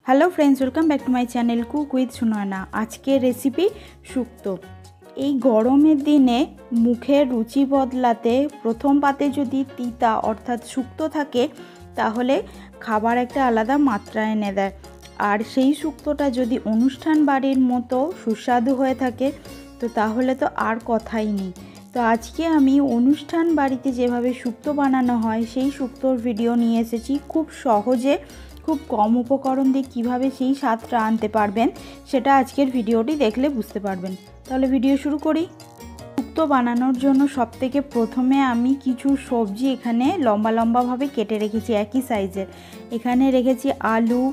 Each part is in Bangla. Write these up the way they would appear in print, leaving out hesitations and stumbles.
Hello friends, welcome back to my channel cook with Sunayana. আজকের রেসিপি শুক্তো। এই গরমের দিনে মুখের রুচি বদলাতে প্রথম পাতে যদি তিতা অর্থাৎ শুক্তো থাকে তাহলে খাবার একটা আলাদা মাত্রা এনে দেয়। আর সেই শুক্তোটা যদি অনুষ্ঠান বাড়ির মতো সুস্বাদু হয়ে থাকে তো তাহলে তো আর কথাই নেই। তো আজকে আমি অনুষ্ঠান বাড়িতে যেভাবে শুক্তো বানানো হয় সেই শুক্তোর ভিডিও নিয়ে এসেছি। খুব সহজে খুব কম উপকরণ দিয়ে কীভাবে সেই স্বাদটা আনতে পারবেন সেটা আজকের ভিডিওটি দেখলে বুঝতে পারবেন। তাহলে ভিডিও শুরু করি। শুক্তো বানানোর জন্য সবথেকে প্রথমে আমি কিছু সবজি এখানে লম্বা লম্বাভাবে কেটে রেখেছি একই সাইজের। এখানে রেখেছি আলু,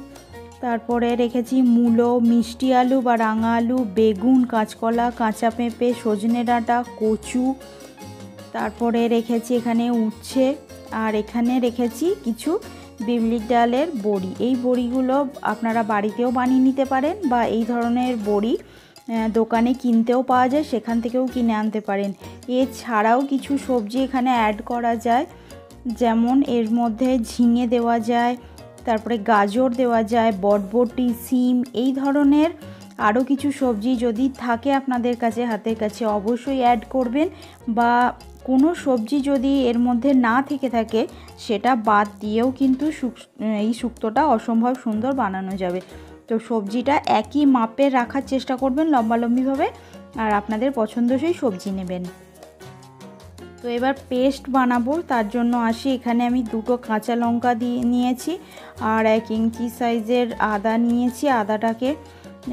তারপরে রেখেছি মূলো, মিষ্টি আলু বা রাঙা আলু, বেগুন, কাঁচকলা, কাঁচা পেঁপে, সজনে ডাঁটা, কচু, তারপরে রেখেছি এখানে উচ্ছে, আর এখানে রেখেছি কিছু বিউলির ডালের বড়ি। এই বড়িগুলো আপনারা বাড়িতেও বানিয়ে নিতে পারেন বা এই ধরনের বড়ি দোকানে কিনতেও পাওয়া যায়, সেখান থেকেও কিনে আনতে পারেন। এছাড়াও কিছু সবজি এখানে অ্যাড করা যায়, যেমন এর মধ্যে ঝিঙে দেওয়া যায়, তারপরে গাজর দেওয়া যায়, বটবটি, সিম, এই ধরনের আরও কিছু সবজি যদি থাকে আপনাদের কাছে হাতের কাছে অবশ্যই অ্যাড করবেন। বা কোনো সবজি যদি এর মধ্যে না থেকে থাকে সেটা বাদ দিয়েও কিন্তু এই শুক্তোটা অসম্ভব সুন্দর বানানো যাবে। তো সবজিটা একই মাপের রাখার চেষ্টা করবেন লম্বালম্বিভাবে, আর আপনাদের পছন্দসই সবজি নেবেন। তো এবার পেস্ট বানাবো, তার জন্য আসি এখানে আমি 2টো কাঁচা লঙ্কা নিয়েছি আর 1 ইঞ্চি সাইজের আদা নিয়েছি। আদাটাকে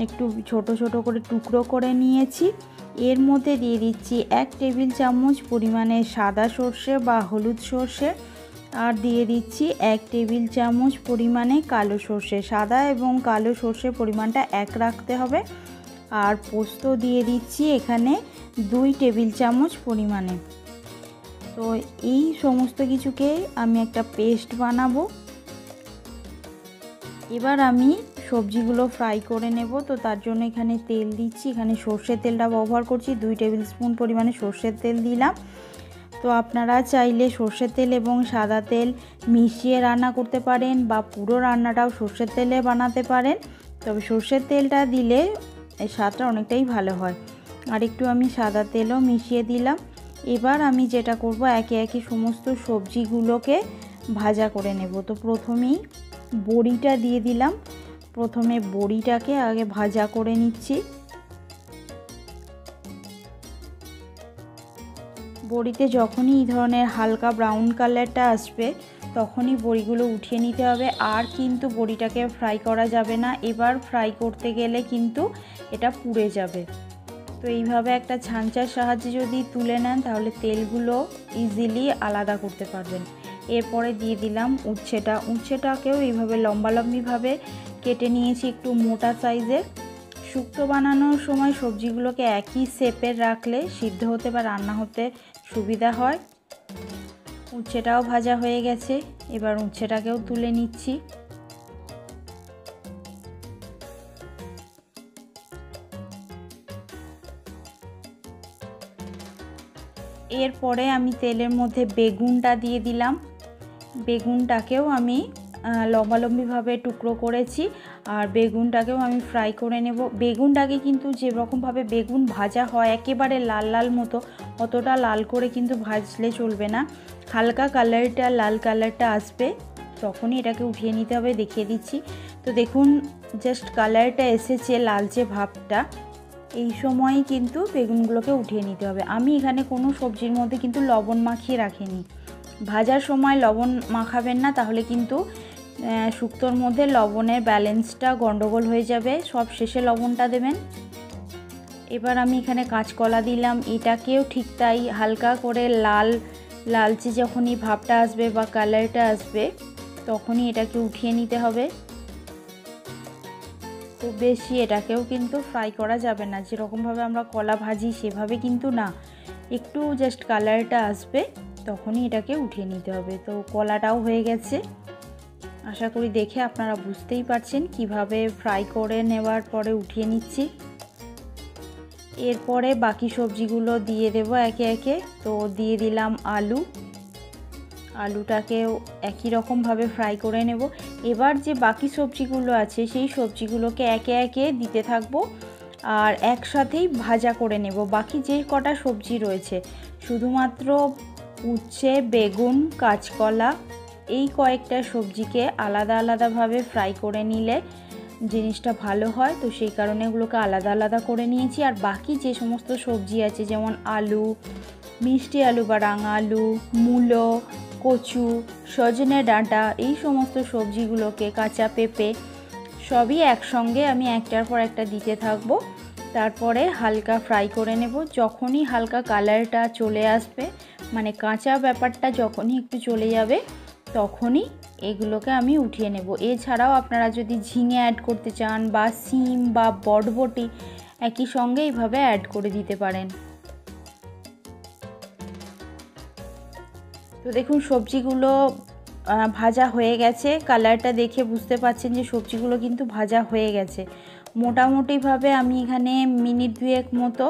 একটু ছোট ছোট করে টুকরো করে নিয়েছি। এর মধ্যে দিয়ে দিচ্ছি 1 টেবিল চামচ পরিমাণে সাদা সর্ষে বা হলুদ সর্ষে, আর দিয়ে দিচ্ছি 1 টেবিল চামচ পরিমাণে কালো সর্ষে। সাদা এবং কালো সর্ষের পরিমাণটা এক রাখতে হবে। আর পোস্ত দিয়ে দিচ্ছি এখানে 2 টেবিল চামচ পরিমাণে। তো এই সমস্ত কিছুকে আমি একটা পেস্ট বানাবো। এবার আমি সবজিগুলো ফ্রাই করে নেব। তো তার জন্য এখানে তেল দিচ্ছি, এখানে সর্ষের তেলটা ব্যবহার করছি, 2 টেবিল স্পুন পরিমাণে সর্ষের তেল দিলাম। তো আপনারা চাইলে সর্ষের তেল এবং সাদা তেল মিশিয়ে রান্না করতে পারেন বা পুরো রান্নাটাও সর্ষের তেলে বানাতে পারেন, তবে সর্ষের তেলটা দিলে এই স্বাদটা অনেকটাই ভালো হয়। আর একটু আমি সাদা তেলও মিশিয়ে দিলাম। এবার আমি যেটা করব, একে একে সমস্ত সবজিগুলোকে ভাজা করে নেব। তো প্রথমেই বড়িটা দিয়ে দিলাম। প্রথমে বড়িটাকে আগে ভাজা করে নিচ্ছি। বড়িতে যখনই এই ধরনের হালকা ব্রাউন কালারটা আসবে তখনই বড়িগুলো উঠিয়ে নিতে হবে, আর কিন্তু বড়িটাকে ফ্রাই করা যাবে না। এবার ফ্রাই করতে গেলে কিন্তু এটা পুড়ে যাবে। তো এইভাবে একটা ছাঁচার সাহায্যে যদি তুলে নেন তাহলে তেলগুলো ইজিলি আলাদা করতে পারবেন। এরপরে দিয়ে দিলাম উচ্ছেটাকেও এইভাবে লম্বালম্বিভাবে কেটে নিয়েছি, একটু মোটা সাইজের। শুক্তো বানানোর সময় সবজিগুলোকে একই শেপের রাখলে সিদ্ধ হতে বা রান্না হতে সুবিধা হয়। উচ্ছেটাও ভাজা হয়ে গেছে, এবার উচ্ছেটাকেও তুলে নিচ্ছি। এরপরে আমি তেলের মধ্যে বেগুনটা দিয়ে দিলাম। বেগুনটাকেও আমি লম্বালম্বিভাবে টুকরো করেছি, আর বেগুনটাকেও আমি ফ্রাই করে নেব। বেগুনটাকে কিন্তু যেরকমভাবে বেগুন ভাজা হয় একেবারে লাল লাল মতো, অতটা লাল করে কিন্তু ভাজলে চলবে না। হালকা লাল কালারটা আসবে তখনই এটাকে উঠিয়ে নিতে হবে। দেখিয়ে দিচ্ছি। তো দেখুন জাস্ট কালারটা এসেছে, লালচে ভাবটা, এই সময়ই কিন্তু বেগুনগুলোকে উঠিয়ে নিতে হবে। আমি এখানে কোনো সবজির মধ্যে কিন্তু লবণ মাখিয়ে রাখিনি। ভাজার সময় লবণ মাখাবেন না, তাহলে কিন্তু শুক্তোর মধ্যে লবণের ব্যালেন্সটা গন্ডগোল হয়ে যাবে। সব শেষে লবণটা দেবেন। এবার আমি এখানে কাঁচকলা দিলাম, এটাকেও ঠিক তাই হালকা করে লালচে যখনই ভাবটা আসবে বা কালারটা আসবে তখনই এটাকে উঠিয়ে নিতে হবে। খুব বেশি এটাকেও কিন্তু ফ্রাই করা যাবে না, যেরকমভাবে আমরা কলা ভাজি সেভাবে কিন্তু না, একটু জাস্ট কালারটা আসবে তখনই এটাকে উঠিয়ে নিতে হবে। তো কলাটাও হয়ে গেছে, আশা করি দেখে আপনারা বুঝতেই পারছেন কিভাবে ফ্রাই করে নেওয়ার পরে উঠিয়ে নিচ্ছি। এরপরে বাকি সবজিগুলো দিয়ে দেব একে একে। তো দিয়ে দিলাম আলু, আলুটাকেও একই রকমভাবে ফ্রাই করে নেব। এবার যে বাকি সবজিগুলো আছে সেই সবজিগুলোকে একে একে দিতে থাকবো আর একসাথেই ভাজা করে নেব। বাকি যে কটা সবজি রয়েছে শুধুমাত্র উচ্ছে, বেগুন, কাঁচকলা এই কয়েকটা সবজিকে আলাদা আলাদাভাবে ফ্রাই করে নিলে জিনিসটা ভালো হয়, তো সেই কারণে এগুলোকে আলাদা আলাদা করে নিয়েছি। আর বাকি যে সমস্ত সবজি আছে যেমন আলু, মিষ্টি আলু বা রাঙা আলু, মূলো, কচু, সজনে ডাঁটা এই সমস্ত সবজিগুলোকে, কাঁচা পেঁপে সবই একসঙ্গে আমি একটার পর একটা দিতে থাকবো। তারপরে হালকা ফ্রাই করে নেব। যখনই হালকা কালারটা চলে আসবে, মানে কাঁচা ব্যাপারটা যখনই একটু চলে যাবে, তখনই এগুলোকে আমি উঠিয়ে নেব। এছাড়াও আপনারা যদি ঝিঙে অ্যাড করতে চান বা শিম বা বরবটি একই সঙ্গে এইভাবে অ্যাড করে দিতে পারেন। তো দেখুন সবজিগুলো ভাজা হয়ে গেছে। কালারটা দেখে বুঝতে পারছেন যে সবজিগুলো কিন্তু ভাজা হয়ে গেছে। মোটামুটিভাবে আমি এখানে মিনিট 2 মতো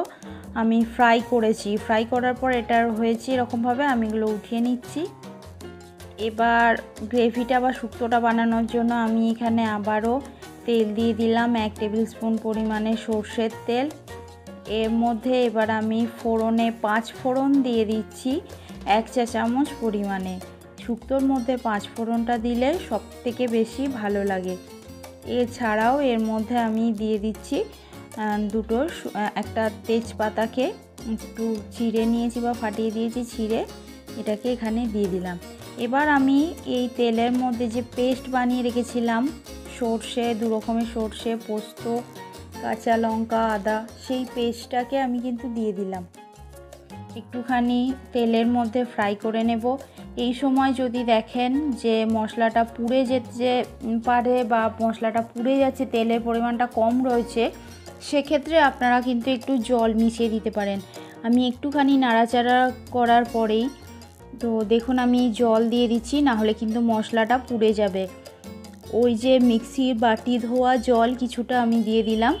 আমি ফ্রাই করেছি। ফ্রাই করার পর এটা হয়েছে এরকমভাবে আমি এগুলো উঠিয়ে নিচ্ছি। এবার গ্রেভিটা বা শুক্তোটা বানানোর জন্য আমি এখানে আবারও তেল দিয়ে দিলাম 1 টেবিল স্পুন পরিমাণে সর্ষের তেল। এর মধ্যে এবার আমি ফোড়নে 5 ফোড়ন দিয়ে দিচ্ছি 1 চা চামচ পরিমাণে। শুক্তোর মধ্যে 5 ফোড়নটা দিলে সবথেকে বেশি ভালো লাগে। এছাড়াও এর মধ্যে আমি দিয়ে দিচ্ছি একটা তেজপাতাকে একটু চিড়ে নিয়েছি বা ফাটিয়ে দিয়েছি, ছিঁড়ে এটাকে এখানে দিয়ে দিলাম। এবার আমি এই তেলের মধ্যে যে পেস্ট বানিয়ে রেখেছিলাম সর্ষে, 2 রকমের সর্ষে, পোস্ত, কাঁচা লঙ্কা, আদা, সেই পেস্টটাকে আমি কিন্তু দিয়ে দিলাম। একটুখানি তেলের মধ্যে ফ্রাই করে নেব। এই সময় যদি দেখেন যে মশলাটা পুড়ে যেতে পারে বা মশলাটা পুড়ে যাচ্ছে, তেলের পরিমাণটা কম রয়েছে, সেক্ষেত্রে আপনারা কিন্তু একটু জল মিশিয়ে দিতে পারেন। আমি একটুখানি নাড়াচাড়া করার পরেই তো দেখুন আমি জল দিয়ে দিচ্ছি, না হলে কিন্তু মশলাটা পুড়ে যাবে। ওই যে মিক্সির বাটি ধোয়া জল কিছুটা আমি দিয়ে দিলাম।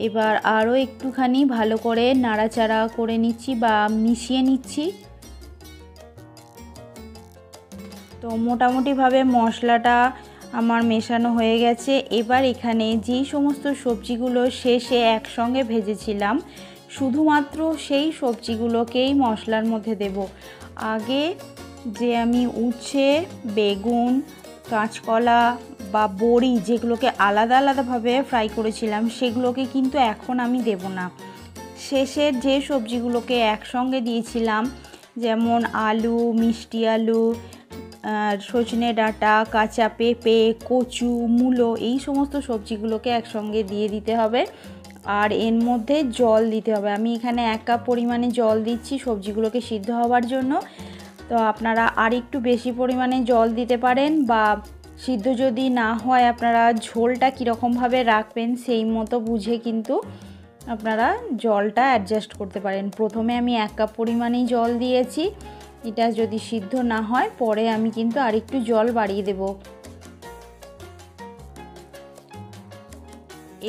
এবার আরও একটুখানি ভালো করে নাড়াচাড়া করে নিচ্ছি বা মিশিয়ে নিচ্ছি। তো মোটামুটিভাবে মশলাটা আমার মেশানো হয়ে গেছে। এবার এখানে যেই সমস্ত সবজিগুলো শেষে একসঙ্গে ভেজেছিলাম শুধুমাত্র সেই সবজিগুলোকেই মশলার মধ্যে দেব। আগে যে আমি উচ্ছে, বেগুন, কাঁচকলা বা বড়ি যেগুলোকে আলাদা আলাদাভাবে ফ্রাই করেছিলাম সেগুলোকে কিন্তু এখন আমি দেব না। শেষের যে সবজিগুলোকে একসঙ্গে দিয়েছিলাম যেমন আলু, মিষ্টি আলু, সজনে ডাঁটা, কাঁচা পেঁপে, কচু, মূলো এই সমস্ত সবজিগুলোকে একসঙ্গে দিয়ে দিতে হবে আর এর মধ্যে জল দিতে হবে। আমি এখানে 1 কাপ পরিমাণে জল দিচ্ছি সবজিগুলোকে সিদ্ধ হওয়ার জন্য। তো আপনারা আর একটু বেশি পরিমাণে জল দিতে পারেন বা সিদ্ধ যদি না হয় আপনারা ঝোলটা কীরকমভাবে রাখবেন সেই মতো বুঝে কিন্তু আপনারা জলটা অ্যাডজাস্ট করতে পারেন। প্রথমে আমি 1 কাপ পরিমাণেই জল দিয়েছি, এটা যদি সিদ্ধ না হয় পরে আমি কিন্তু আরেকটু জল বাড়িয়ে দেব।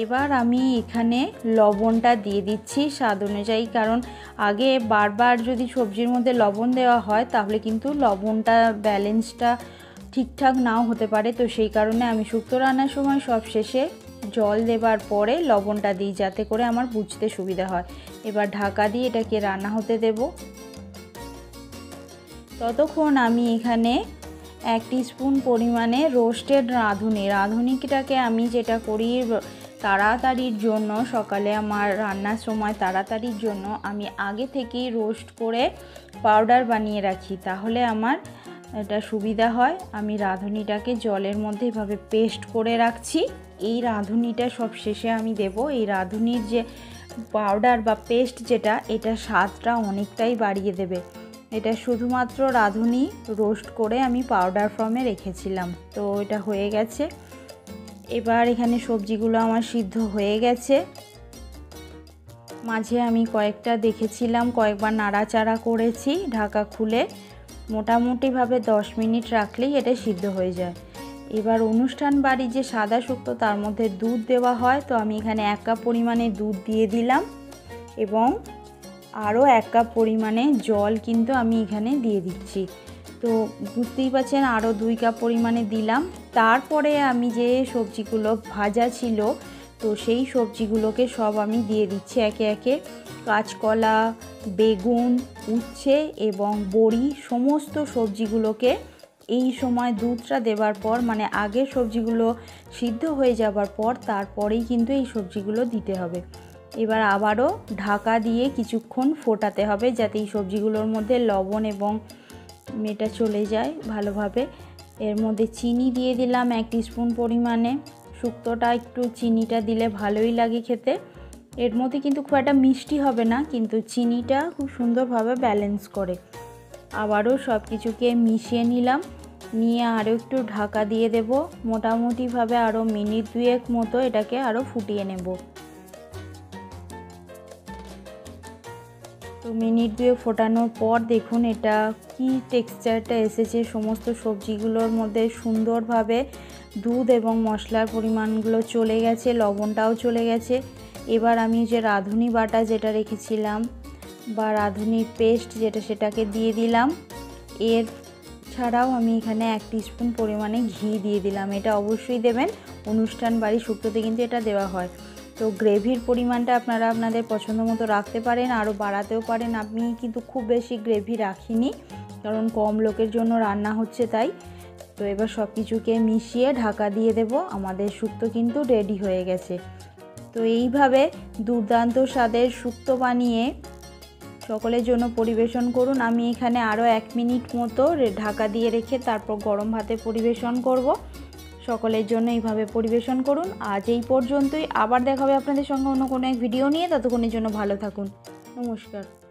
এবার আমি এখানে লবণটা দিয়ে দিচ্ছি স্বাদ অনুযায়ী, কারণ আগে বারবার যদি সবজির মধ্যে লবণ দেওয়া হয় তাহলে কিন্তু লবণটা ব্যালেন্সটা ঠিকঠাক নাও হতে পারে। তো সেই কারণে আমি শুক্তো রান্নার সময় সব শেষে জল দেবার পরে লবণটা দিই যাতে করে আমার বুঝতে সুবিধা হয়। এবার ঢাকা দিয়ে এটাকে রান্না হতে দেব। ততক্ষণ আমি এখানে 1 টিস্পুন পরিমাণে রোস্টেড রাঁধুনিটাকে আমি যেটা করি তাড়াতাড়ির জন্য, সকালে আমার রান্নার সময় তাড়াতাড়ির জন্য আমি আগে থেকেই রোস্ট করে পাউডার বানিয়ে রাখি, তাহলে আমার এটা সুবিধা হয়। আমি রাঁধুনিটাকে জলের মধ্যে এভাবে পেস্ট করে রাখছি। এই রাঁধুনিটা সব শেষে আমি দেব। এই রাঁধুনির যে পাউডার বা পেস্ট যেটা, এটা স্বাদটা অনেকটাই বাড়িয়ে দেবে। এটা শুধুমাত্র রাঁধুনি রোস্ট করে আমি পাউডার ফর্মে রেখেছিলাম। তো এটা হয়ে গেছে। এবার এখানে সবজিগুলো আমার সিদ্ধ হয়ে গেছে। মাঝে আমি কয়েকটা দেখেছিলাম, কয়েকবার নাড়াচাড়া করেছি ঢাকা খুলে। মোটামুটিভাবে 10 মিনিট রাখলেই এটা সিদ্ধ হয়ে যায়। এবার অনুষ্ঠান বাড়ি যে সাদা শুক্তো তার মধ্যে দুধ দেওয়া হয়, তো আমি এখানে 1 কাপ পরিমাণে দুধ দিয়ে দিলাম এবং আরও 1 কাপ পরিমাণে জল কিন্তু আমি এখানে দিয়ে দিচ্ছি। তো বুঝতেই পারছেন আরও 2 কাপ পরিমাণে দিলাম। তারপরে আমি যে সবজিগুলো ভাজা ছিল তো সেই সবজিগুলোকে সব আমি দিয়ে দিচ্ছি একে একে। কাঁচকলা, বেগুন, উচ্ছে এবং বড়ি সমস্ত সবজিগুলোকে এই সময় দুধটা দেওয়ার পর, মানে আগে সবজিগুলো সিদ্ধ হয়ে যাবার পর তারপরেই কিন্তু এই সবজিগুলো দিতে হবে। এবার আবারও ঢাকা দিয়ে কিছুক্ষণ ফোটাতে হবে যাতে এই সবজিগুলোর মধ্যে লবণ এবং মেটা চলে যায় ভালোভাবে। এর মধ্যে চিনি দিয়ে দিলাম 1 টিস্পুন পরিমাণে। শুক্তোটা একটু চিনিটা দিলে ভালোই লাগে খেতে। এর মধ্যে কিন্তু খুব একটা মিষ্টি হবে না, কিন্তু চিনিটা খুব সুন্দরভাবে ব্যালেন্স করে। আবারও সব কিছুকে মিশিয়ে নিলাম, নিয়ে আরও একটু ঢাকা দিয়ে দেব। মোটামুটিভাবে আরও মিনিট 2 মতো এটাকে আরও ফুটিয়ে নেব। তো মিনিট 2 ফোটানোর পর দেখুন এটা কি টেক্সচারটা এসেছে। সমস্ত সবজিগুলোর মধ্যে সুন্দরভাবে দুধ এবং মশলার পরিমাণগুলো চলে গেছে, লবণটাও চলে গেছে। এবার আমি যে রাঁধুনি বাটা যেটা রেখেছিলাম বা রাঁধুনি পেস্ট যেটা, সেটাকে দিয়ে দিলাম। এর ছাড়াও আমি এখানে 1 টিস্পুন পরিমাণে ঘি দিয়ে দিলাম। এটা অবশ্যই দেবেন, অনুষ্ঠান বাড়ি শুক্তোতে কিন্তু এটা দেওয়া হয়। তো গ্রেভির পরিমাণটা আপনারা আপনাদের পছন্দ মতো রাখতে পারেন, আরও বাড়াতেও পারেন। আমি কিন্তু খুব বেশি গ্রেভি রাখিনি, কারণ কম লোকের জন্য রান্না হচ্ছে তাই। তো এবার সব কিছুকে মিশিয়ে ঢাকা দিয়ে দেব। আমাদের শুক্তো কিন্তু রেডি হয়ে গেছে। তো এইভাবে দুর্দান্ত স্বাদের শুক্তো বানিয়ে সকলের জন্য পরিবেশন করুন। আমি এখানে আরও 1 মিনিট মতো ঢাকা দিয়ে রেখে তারপর গরম ভাতে পরিবেশন করব। সকলের জন্য এইভাবে পরিবেশন করুন। আজ এই পর্যন্তই, আবার দেখা হবে আপনাদের সঙ্গে অন্য কোনো এক ভিডিও নিয়ে। ততক্ষণের জন্য ভালো থাকুন। নমস্কার।